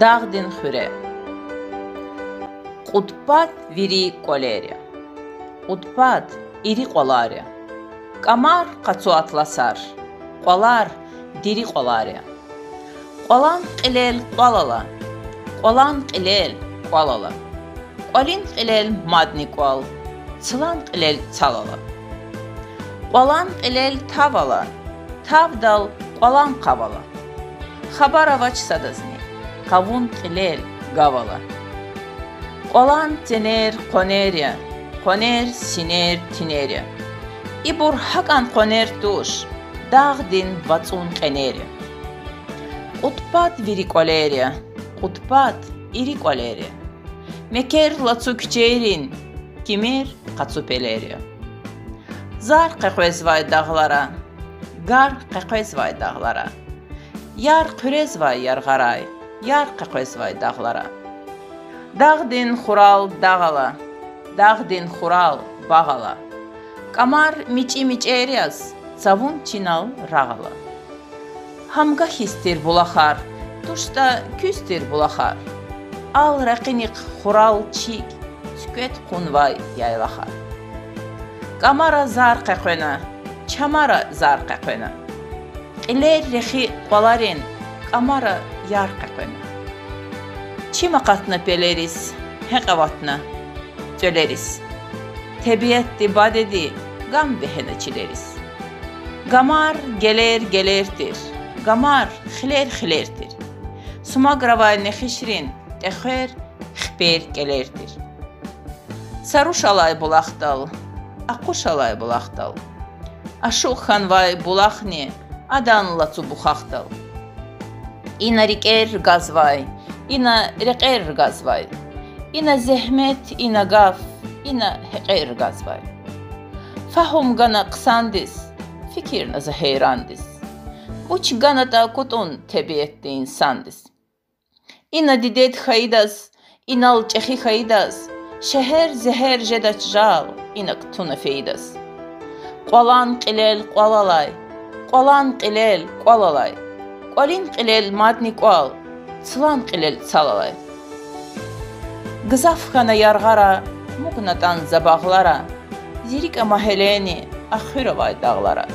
Dağdin xüre. Qutbat viri qolerya. Qutbat iri qolarya. Qamar qaçu atlasar. Qolar diri qolarya. Qolan qilel qalala. Qolan qilel qalala. Qolin qilel madni qol. Çılan qilel çalala. Qolan qilel tavala. Tavdal qolan qavala. Xabaravaç sadazni. Qavun qilel qavala. Qolan tener qonerya. Qoner siner tinerya. İbur haqan qoner duş. Dağdin vaçun qenerya. Qutbat viri qolerya. Qutbat iri qolerya. Meker laçu küçerin. Kimir qaçu pelerya. Zar qaqvezvay dağlara. Gar qaqvezvay dağlara. Yar qürezvay yarğaray. Yar qaqvezvay dağlara. Dağdin xural dağala. Dağdin xural bağala. Qamar miçi miçeryaz. Savun çinal rağala. Hamqa histir bulaxar. Tuşda küstir bulaxar. Al raqinik xural çik. Süket qunvay yaylaxar. Qamara zar qaqvena. Çamara zar qaqvena. Qiler rexi qolarin. Qamara yar qaqvena. Çima qatna peleriz. Heqavatna töleriz. Tebiyetti badedi. Qam behene çileriz. Qamar geler gelertir. Qamar xiler xilertir. Sumagravay nexişrin. Texer xper gelertir. Saruş alay bulaqdal. Aquş alay bulaqdal. Aşuq xanvay bulaqni. Adan laçu buxaqdal. İna riker gazvay. İna reqer gazvay. İna zehmet, ina gaf. İna heqer gazvay. Fahum gana qısandis. Fikir naza heyrandis. Uç gana da kutun tebiyetti insandis. İna didet xaydas. İnal çexi xaydas. Şeher zeher jedaç jal. İna qtuna feydas. Qolan qilel qolalay. Qolan qilel qolalay. Qolin qilel madni qol. Çılan qilel çalalay. Qızafxana yarğara. Muqnatan zabağlara. Zirik amaheleni. Axıravay dağlara.